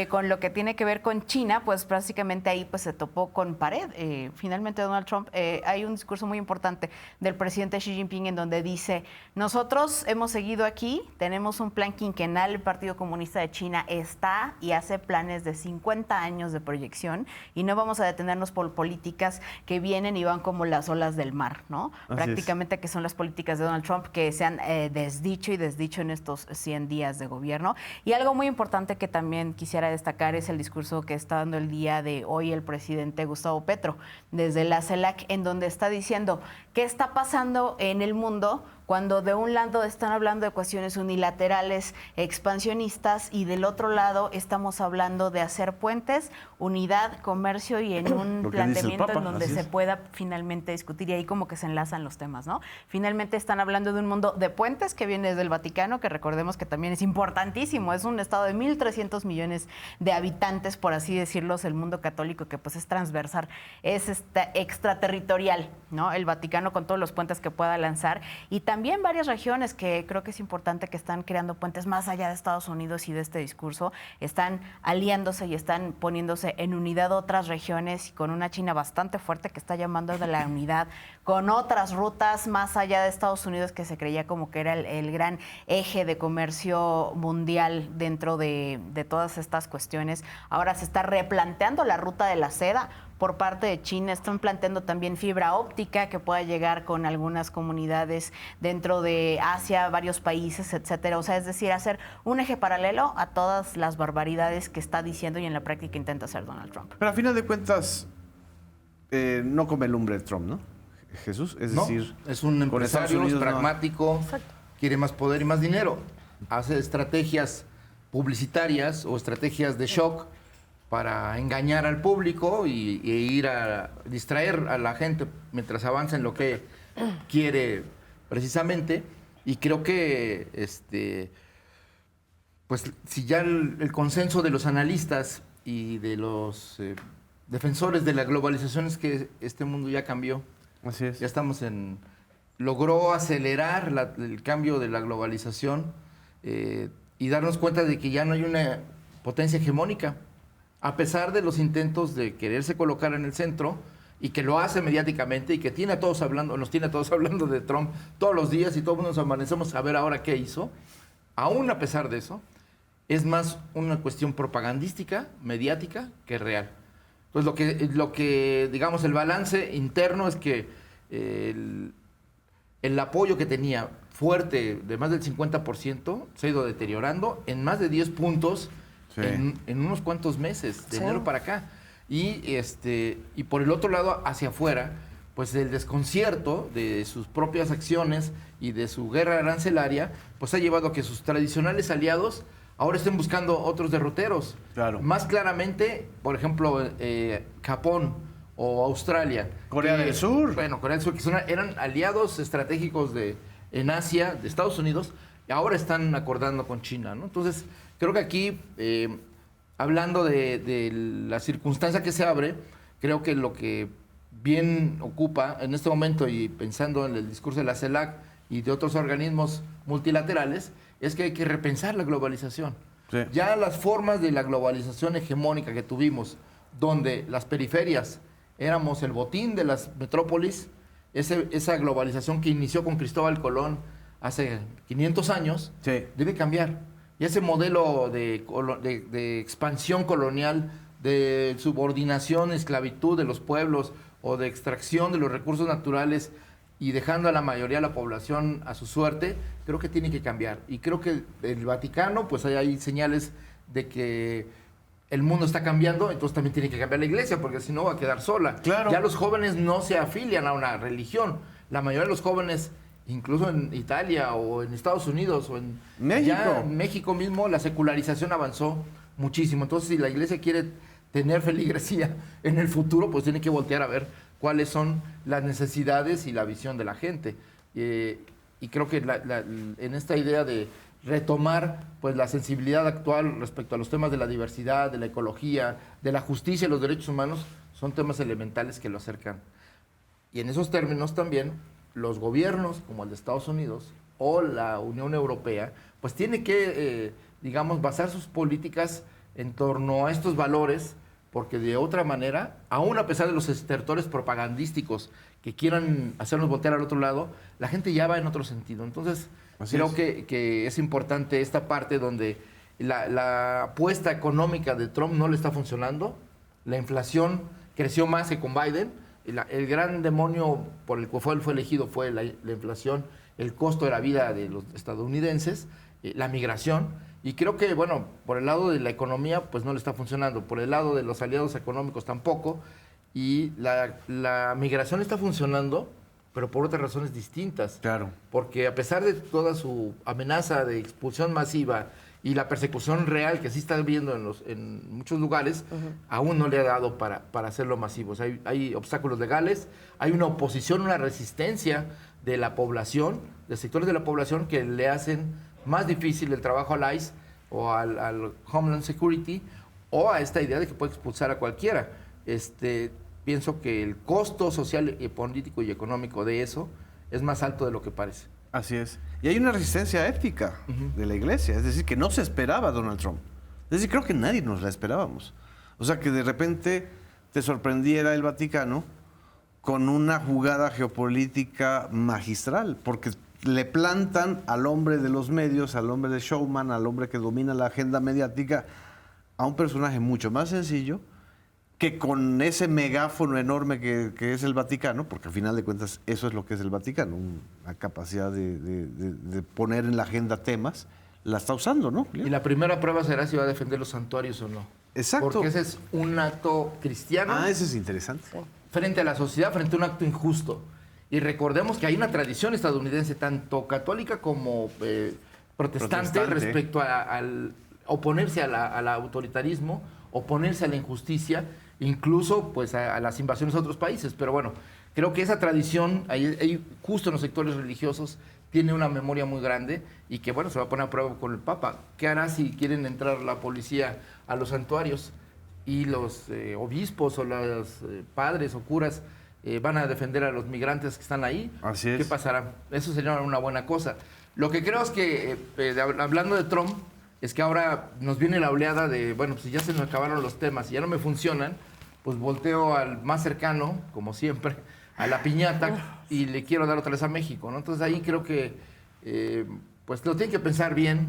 con lo que tiene que ver con China, pues prácticamente ahí pues se topó con pared. Finalmente Donald Trump Trump, hay un discurso muy importante del presidente Xi Jinping en donde dice, nosotros hemos seguido aquí, tenemos un plan quinquenal, el Partido Comunista de China está y hace planes de 50 años de proyección y no vamos a detenernos por políticas que vienen y van como las olas del mar, ¿no? Prácticamente que son las políticas de Donald Trump que se han desdicho y desdicho en estos 100 días de gobierno. Y algo muy importante que también quisiera destacar es el discurso que está dando el día de hoy el presidente Gustavo Petro desde la CELAC, en donde está diciendo qué está pasando en el mundo cuando de un lado están hablando de cuestiones unilaterales, expansionistas, y del otro lado estamos hablando de hacer puentes, unidad, comercio y en un planteamiento en donde se pueda finalmente discutir. Y ahí como que se enlazan los temas, ¿no? Finalmente están hablando de un mundo de puentes que viene desde el Vaticano, que recordemos que también es importantísimo. Es un estado de 1.300 millones de habitantes, por así decirlo, el mundo católico, que pues es transversal, es extraterritorial, ¿no? El Vaticano con todos los puentes que pueda lanzar. Y también varias regiones que creo que es importante que están creando puentes más allá de Estados Unidos y de este discurso, están aliándose y están poniéndose en unidad otras regiones, y con una China bastante fuerte que está llamando de la unidad, con otras rutas más allá de Estados Unidos que se creía como que era el gran eje de comercio mundial dentro de todas estas cuestiones. Ahora se está replanteando la ruta de la seda por parte de China, están planteando también fibra óptica que pueda llegar con algunas comunidades dentro de Asia, varios países, etcétera. O sea, es decir, hacer un eje paralelo a todas las barbaridades que está diciendo y en la práctica intenta hacer Donald Trump. Pero a final de cuentas, no come lumbre Trump, ¿no? Jesús, es decir, es un empresario, es pragmático, quiere más poder y más dinero. Hace estrategias publicitarias o estrategias de shock para engañar al público y ir a distraer a la gente mientras avanza en lo que quiere precisamente. Y creo que pues si ya el consenso de los analistas y de los defensores de la globalización es que este mundo ya cambió. Así es. Ya logró acelerar el cambio de la globalización y darnos cuenta de que ya no hay una potencia hegemónica. A pesar de los intentos de quererse colocar en el centro, y que lo hace mediáticamente, y que nos tiene a todos hablando de Trump todos los días, y todos nos amanecemos a ver ahora qué hizo, aún a pesar de eso, es más una cuestión propagandística, mediática, que real. Entonces, lo que digamos, el balance interno es que el apoyo que tenía fuerte de más del 50% se ha ido deteriorando en más de 10 puntos. Sí. En unos cuantos meses, de enero para acá. Y por el otro lado, hacia afuera, pues el desconcierto de sus propias acciones y de su guerra arancelaria, pues ha llevado a que sus tradicionales aliados ahora estén buscando otros derroteros. Claro. Más claramente, por ejemplo, Japón o Australia. Corea del Sur. Bueno, Corea del Sur, que eran aliados estratégicos en Asia, de Estados Unidos, y ahora están acordando con China, ¿no? Entonces, creo que aquí, hablando de la circunstancia que se abre, creo que lo que bien ocupa en este momento, y pensando en el discurso de la CELAC y de otros organismos multilaterales, es que hay que repensar la globalización. Sí. Ya las formas de la globalización hegemónica que tuvimos, donde las periferias éramos el botín de las metrópolis, esa globalización que inició con Cristóbal Colón hace 500 años, sí, debe cambiar. Y ese modelo de expansión colonial, de subordinación, esclavitud de los pueblos o de extracción de los recursos naturales y dejando a la mayoría de la población a su suerte, creo que tiene que cambiar. Y creo que el Vaticano, pues hay señales de que el mundo está cambiando, entonces también tiene que cambiar la iglesia, porque si no va a quedar sola. Claro. Ya los jóvenes no se afilian a una religión. La mayoría de los jóvenes, incluso en Italia o en Estados Unidos o en México, ya en México mismo, la secularización avanzó muchísimo. Entonces, si la iglesia quiere tener feligresía en el futuro, pues tiene que voltear a ver cuáles son las necesidades y la visión de la gente. Y creo que en esta idea de retomar pues la sensibilidad actual respecto a los temas de la diversidad, de la ecología, de la justicia y los derechos humanos, son temas elementales que lo acercan. Y en esos términos también, los gobiernos, como el de Estados Unidos o la Unión Europea, pues tiene que, digamos, basar sus políticas en torno a estos valores porque de otra manera, aún a pesar de los estertores propagandísticos que quieran hacernos voltear al otro lado, la gente ya va en otro sentido. Entonces, creo que es importante esta parte donde la apuesta económica de Trump no le está funcionando, la inflación creció más que con Biden, el gran demonio por el cual fue elegido fue la inflación, el costo de la vida de los estadounidenses, la migración. Y creo que, bueno, por el lado de la economía, pues no le está funcionando. Por el lado de los aliados económicos tampoco. Y la migración está funcionando, pero por otras razones distintas. Claro. Porque a pesar de toda su amenaza de expulsión masiva y la persecución real que sí está viendo en muchos lugares, aún no le ha dado para hacerlo masivo. O sea, hay obstáculos legales, hay una oposición, una resistencia de la población, de sectores de la población que le hacen más difícil el trabajo al ICE o al Homeland Security o a esta idea de que puede expulsar a cualquiera. Pienso que el costo social, político y económico de eso es más alto de lo que parece. Así es. Y hay una resistencia ética de la iglesia, es decir, que no se esperaba Donald Trump. Es decir, creo que nadie nos la esperábamos. O sea, que de repente te sorprendiera el Vaticano con una jugada geopolítica magistral, porque le plantan al hombre de los medios, al hombre de showman, al hombre que domina la agenda mediática, a un personaje mucho más sencillo, que con ese megáfono enorme que es el Vaticano, porque al final de cuentas eso es lo que es el Vaticano, una capacidad de poner en la agenda temas, la está usando, ¿no? Y la primera prueba será si va a defender los santuarios o no. Exacto. Porque ese es un acto cristiano. Ah, ese es interesante. Sí. Frente a la sociedad, frente a un acto injusto. Y recordemos que hay una tradición estadounidense, tanto católica como protestante, respecto al oponerse al autoritarismo, oponerse a la injusticia, incluso pues a las invasiones a otros países. Pero bueno, creo que esa tradición, justo en los sectores religiosos, tiene una memoria muy grande y que, bueno, se va a poner a prueba con el Papa. ¿Qué hará si quieren entrar la policía a los santuarios y los obispos o los padres o curas van a defender a los migrantes que están ahí? Así es. ¿Qué pasará? Eso sería una buena cosa. Lo que creo es que, hablando de Trump, es que ahora nos viene la oleada de, bueno, pues ya se nos acabaron los temas y ya no me funcionan, pues volteo al más cercano, como siempre, a la piñata y le quiero dar otra vez a México, ¿no? Entonces ahí creo que, pues lo tienen que pensar bien.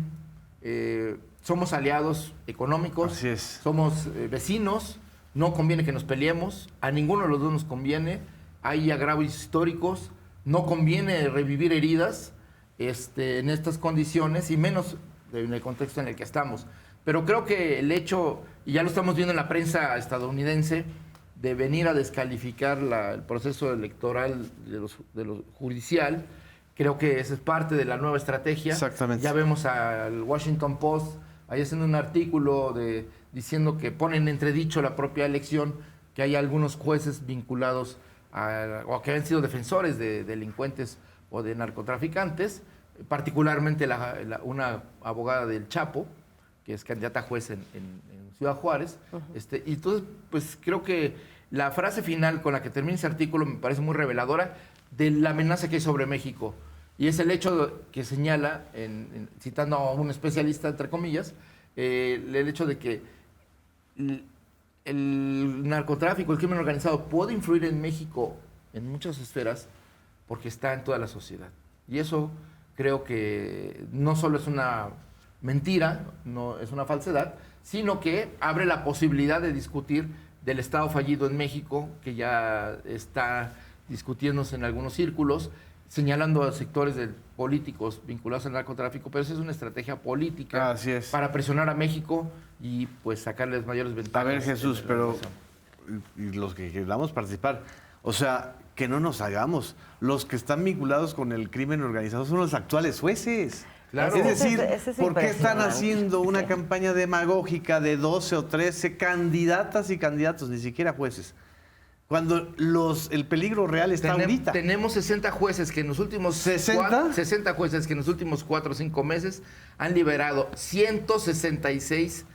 Somos aliados económicos, así es. Somos vecinos, no conviene que nos peleemos, a ninguno de los dos nos conviene, hay agravios históricos, no conviene revivir heridas en estas condiciones y menos en el contexto en el que estamos. Pero creo que el hecho, y ya lo estamos viendo en la prensa estadounidense, de venir a descalificar el proceso electoral de lo judicial, creo que esa es parte de la nueva estrategia. Exactamente. Ya vemos al Washington Post ahí haciendo un artículo diciendo que ponen en entredicho la propia elección, que hay algunos jueces vinculados o que han sido defensores de delincuentes o de narcotraficantes, particularmente una abogada del Chapo, que es candidata a juez en Ciudad Juárez. Y entonces, pues creo que la frase final con la que termina ese artículo me parece muy reveladora de la amenaza que hay sobre México. Y es el hecho que señala, citando a un especialista, entre comillas, el hecho de que el narcotráfico, el crimen organizado puede influir en México en muchas esferas porque está en toda la sociedad. Y eso creo que no solo es una mentira, no es una falsedad, sino que abre la posibilidad de discutir del Estado fallido en México, que ya está discutiéndose en algunos círculos, señalando a sectores políticos vinculados al narcotráfico, pero esa es una estrategia política para presionar a México y pues sacarles mayores ventajas. A ver, Jesús, pero y los que queramos participar, o sea, que no nos hagamos, los que están vinculados con el crimen organizado son los actuales jueces. Claro. Es decir, ¿por qué están haciendo una campaña demagógica de 12 o 13 candidatas y candidatos, ni siquiera jueces? Cuando el peligro real está ahorita. Tenemos 60 jueces que en los últimos 60 jueces que en los últimos 4 o 5 meses han liberado 166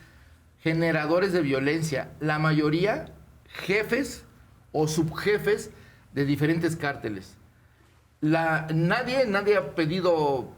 generadores de violencia, la mayoría jefes o subjefes de diferentes cárteles. Nadie ha pedido,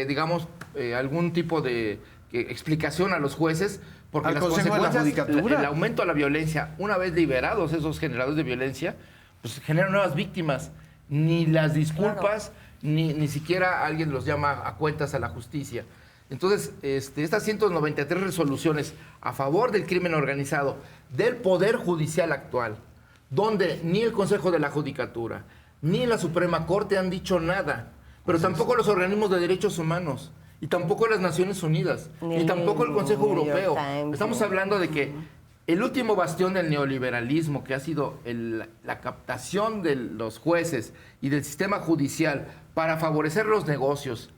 digamos, algún tipo de explicación a los jueces, porque al las Consejo de la consecuencias, Judicatura. el aumento de la violencia, una vez liberados esos generadores de violencia, pues generan nuevas víctimas. Ni las disculpas, ni siquiera alguien los llama a cuentas a la justicia. Entonces, estas 193 resoluciones a favor del crimen organizado, del Poder Judicial actual, donde ni el Consejo de la Judicatura, ni la Suprema Corte han dicho nada, pero tampoco los organismos de derechos humanos, y tampoco las Naciones Unidas, ni tampoco el Consejo Europeo. Estamos hablando de que el último bastión del neoliberalismo, que ha sido la captación de los jueces y del sistema judicial para favorecer los negocios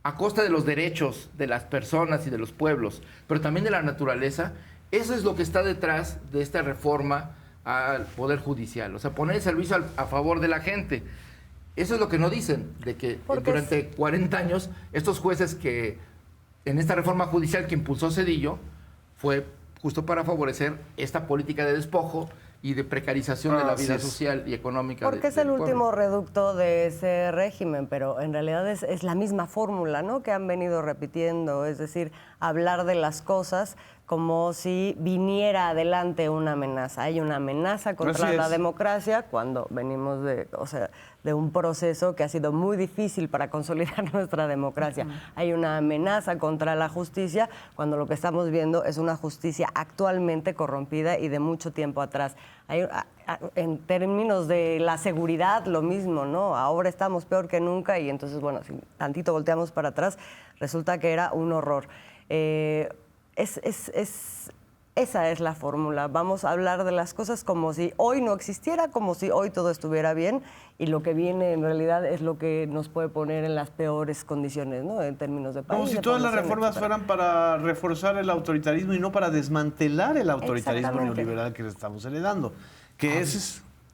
a costa de los derechos de las personas y de los pueblos, pero también de la naturaleza, eso es lo que está detrás de esta reforma al Poder Judicial. O sea, poner el servicio a favor de la gente. Eso es lo que no dicen, de que durante 40 años estos jueces que en esta reforma judicial que impulsó Zedillo fue justo para favorecer esta política de despojo y de precarización de la vida social y económica. Porque es el último reducto de ese régimen, pero en realidad es la misma fórmula, ¿no?, que han venido repitiendo, es decir, hablar de las cosas como si viniera adelante una amenaza. Hay una amenaza contra la democracia cuando venimos de un proceso que ha sido muy difícil para consolidar nuestra democracia. Hay una amenaza contra la justicia cuando lo que estamos viendo es una justicia actualmente corrompida y de mucho tiempo atrás. En términos de la seguridad, lo mismo, ¿no? Ahora estamos peor que nunca y entonces, bueno, si tantito volteamos para atrás, resulta que era un horror. Esa es la fórmula. Vamos a hablar de las cosas como si hoy no existiera, como si hoy todo estuviera bien, y lo que viene en realidad es lo que nos puede poner en las peores condiciones, ¿no?, en términos de país. Como si todas las reformas fueran para reforzar el autoritarismo y no para desmantelar el autoritarismo neoliberal que le estamos heredando.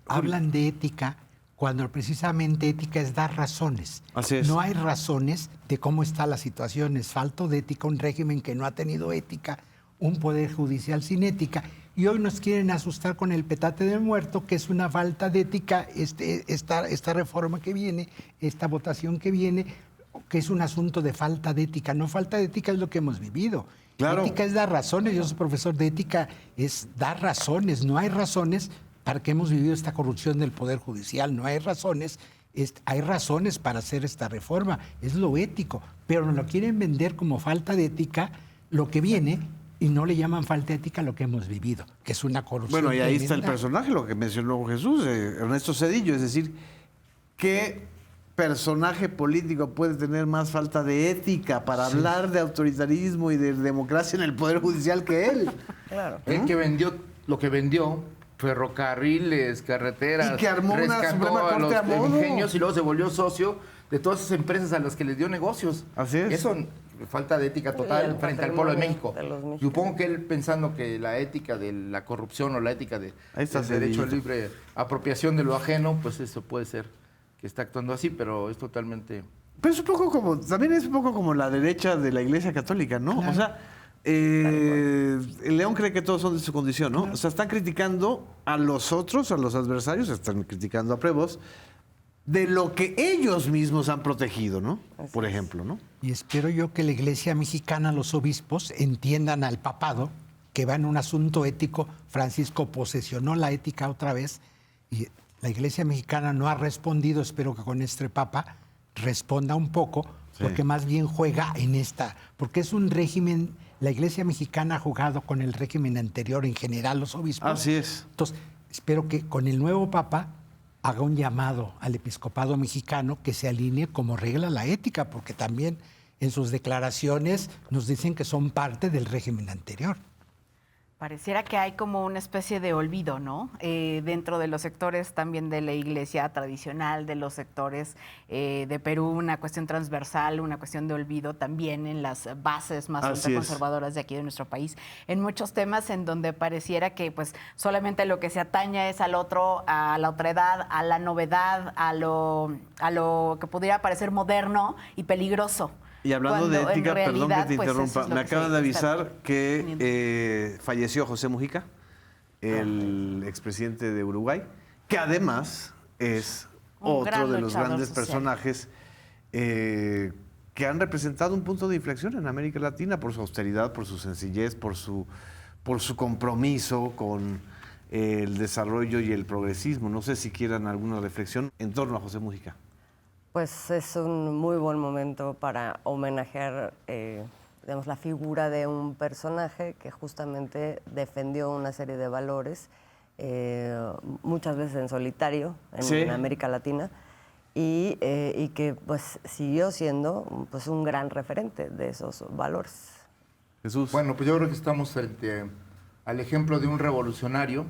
Hablan de ética cuando precisamente ética es dar razones. Así es. No hay razones de cómo está la situación. Es falta de ética, un régimen que no ha tenido ética, un poder judicial sin ética. Y hoy nos quieren asustar con el petate del muerto, que es una falta de ética, esta reforma que viene, esta votación que viene, que es un asunto de falta de ética. No, falta de ética es lo que hemos vivido. Claro. Ética es dar razones. Yo soy profesor de ética, es dar razones. No hay razones para que hemos vivido esta corrupción del Poder Judicial. No hay razones. Hay razones para hacer esta reforma. Es lo ético. Pero nos lo quieren vender como falta de ética lo que viene, y no le llaman falta de ética lo que hemos vivido, que es una corrupción. Bueno, y ahí está el tremenda. personaje, lo que mencionó Jesús, Ernesto Zedillo, es decir, ¿qué personaje político puede tener más falta de ética para hablar de autoritarismo y de democracia en el Poder Judicial que él? Claro. El que vendió lo que vendió, ferrocarriles, carreteras, Y que armó una Suprema a Corte los a modo. ingenios y luego se volvió socio de todas esas empresas a las que les dio negocios. Así es. Eso, falta de ética total frente al pueblo de México. De los mexicanos. Supongo que él pensando que la ética de la corrupción o la ética del derecho a libre apropiación de lo ajeno, pues eso puede ser que está actuando así, pero es totalmente... Pero es un poco como, también es un poco como la derecha de la Iglesia Católica, ¿no? Claro. O sea, el León cree que todos son de su condición, ¿no? Claro. O sea, están criticando a los otros, a los adversarios, están criticando a Prevost, de lo que ellos mismos han protegido, ¿no? Por ejemplo, ¿no? Y espero yo que la Iglesia mexicana, los obispos, entiendan al papado, que va en un asunto ético. Francisco posesionó la ética otra vez y la Iglesia mexicana no ha respondido. Espero que con este papa responda un poco, porque más bien juega en esta, porque es un régimen, la Iglesia mexicana ha jugado con el régimen anterior, en general los obispos. Así es. Entonces, espero que con el nuevo papa haga un llamado al episcopado mexicano que se alinee como regla la ética, porque también en sus declaraciones nos dicen que son parte del régimen anterior. Pareciera que hay como una especie de olvido, ¿no? Dentro de los sectores también de la iglesia tradicional, de los sectores de Perú, una cuestión transversal, una cuestión de olvido también en las bases más ultraconservadoras de aquí de nuestro país, en muchos temas en donde pareciera que pues solamente lo que se ataña es al otro, a la otredad, a la novedad, a lo que pudiera parecer moderno y peligroso. Y hablando de ética, perdón que te pues, interrumpa, me acaban de avisar que falleció José Mujica, el expresidente de Uruguay, que además es otro de los grandes personajes que que han representado un punto de inflexión en América Latina por su austeridad, por su sencillez, por su compromiso con el desarrollo y el progresismo. No sé si quieran alguna reflexión en torno a José Mújica. Pues es un muy buen momento para homenajear digamos, la figura de un personaje que justamente defendió una serie de valores, muchas veces en solitario en América Latina, y que pues siguió siendo pues un gran referente de esos valores. Jesús. Bueno, pues yo creo que estamos frente al ejemplo de un revolucionario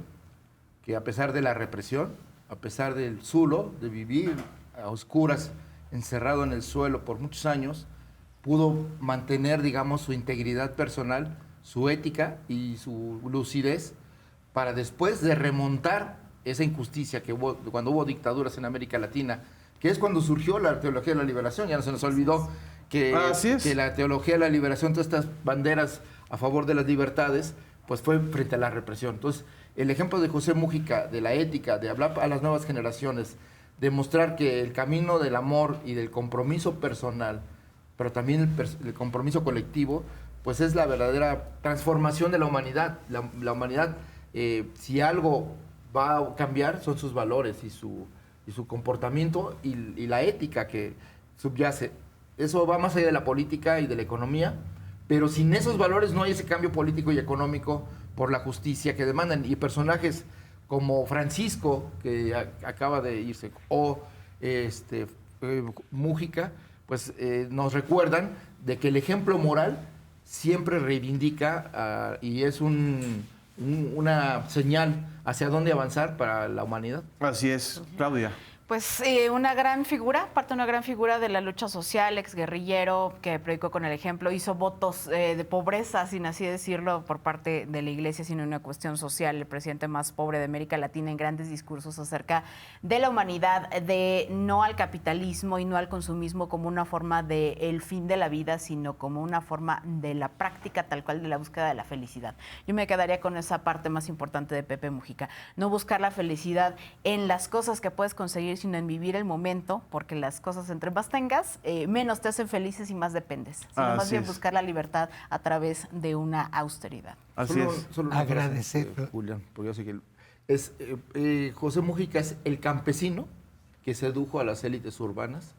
que, a pesar de la represión, a pesar del zulo, de vivir a oscuras, encerrado en el suelo por muchos años, pudo mantener, digamos, su integridad personal, su ética y su lucidez para, después de remontar esa injusticia que hubo cuando hubo dictaduras en América Latina, que es cuando surgió la teología de la liberación. Ya no se nos olvidó que la teología de la liberación, todas estas banderas a favor de las libertades, pues fue frente a la represión. Entonces, el ejemplo de José Mújica, de la ética, de hablar a las nuevas generaciones, de mostrar que el camino del amor y del compromiso personal, pero también el compromiso colectivo, pues es la verdadera transformación de la humanidad. La humanidad, si algo va a cambiar, son sus valores y su comportamiento y la ética que subyace. Eso va más allá de la política y de la economía, pero sin esos valores no hay ese cambio político y económico por la justicia que demandan. Y personajes como Francisco, que acaba de irse, o Mújica, pues nos recuerdan de que el ejemplo moral siempre reivindica y es una señal hacia dónde avanzar para la humanidad. Así es. Claudia. Pues una gran figura, parte de una gran figura de la lucha social, exguerrillero, que predicó con el ejemplo, hizo votos de pobreza, sin así decirlo, por parte de la Iglesia, sino una cuestión social. El presidente más pobre de América Latina, en grandes discursos acerca de la humanidad, de no al capitalismo y no al consumismo como una forma del fin de la vida, sino como una forma de la práctica tal cual de la búsqueda de la felicidad. Yo me quedaría con esa parte más importante de Pepe Mújica, no buscar la felicidad en las cosas que puedes conseguir, sino en vivir el momento, porque las cosas entre más tengas, menos te hacen felices y más dependes, sino más bien buscar la libertad a través de una austeridad. Así es. Solo agradecer. Julián, porque yo sé que José Mújica es el campesino que sedujo a las élites urbanas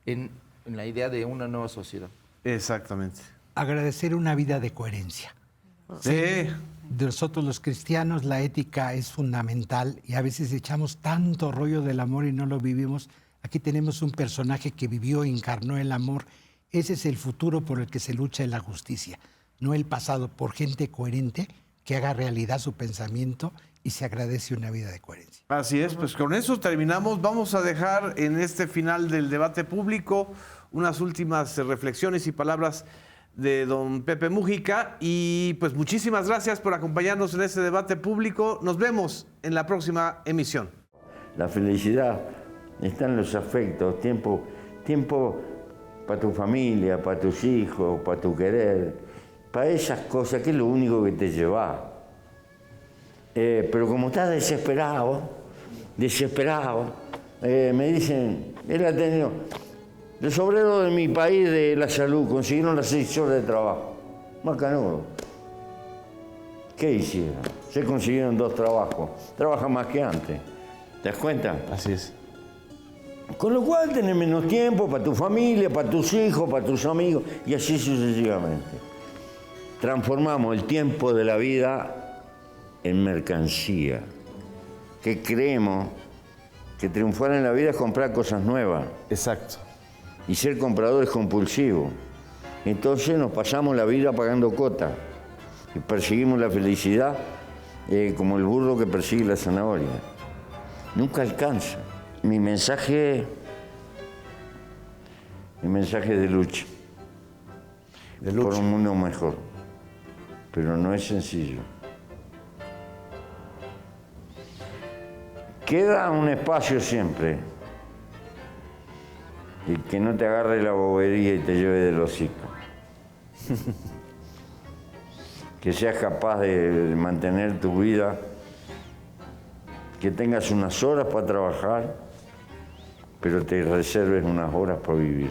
en la idea de una nueva sociedad. Exactamente. Agradecer una vida de coherencia. Sí. De nosotros los cristianos la ética es fundamental y a veces echamos tanto rollo del amor y no lo vivimos. Aquí tenemos un personaje que vivió e encarnó el amor. Ese es el futuro por el que se lucha en la justicia, no el pasado, por gente coherente que haga realidad su pensamiento y se agradece una vida de coherencia. Así es, pues con eso terminamos. Vamos a dejar en este final del debate público unas últimas reflexiones y palabras de don Pepe Mújica, y pues muchísimas gracias por acompañarnos en este debate público. Nos vemos en la próxima emisión. La felicidad está en los afectos, tiempo para tu familia, para tus hijos, para tu querer, para esas cosas que es lo único que te lleva. Pero como estás desesperado, me dicen, él ha tenido... Los obreros de mi país de la salud consiguieron las 6 horas de trabajo. Macanudo. ¿Qué hicieron? Se consiguieron 2 trabajos. Trabajan más que antes. ¿Te das cuenta? Así es. Con lo cual tenés menos tiempo para tu familia, para tus hijos, para tus amigos, y así sucesivamente. Transformamos el tiempo de la vida en mercancía. Que creemos que triunfar en la vida es comprar cosas nuevas. Exacto. Y ser compradores compulsivos. Entonces nos pasamos la vida pagando cuotas y perseguimos la felicidad como el burro que persigue la zanahoria. Nunca alcanza. Mi mensaje es de lucha. Por un mundo mejor. Pero no es sencillo. Queda un espacio siempre. Y que no te agarre la bobería y te lleve del hocico. Que seas capaz de mantener tu vida, que tengas unas horas para trabajar, pero te reserves unas horas para vivir.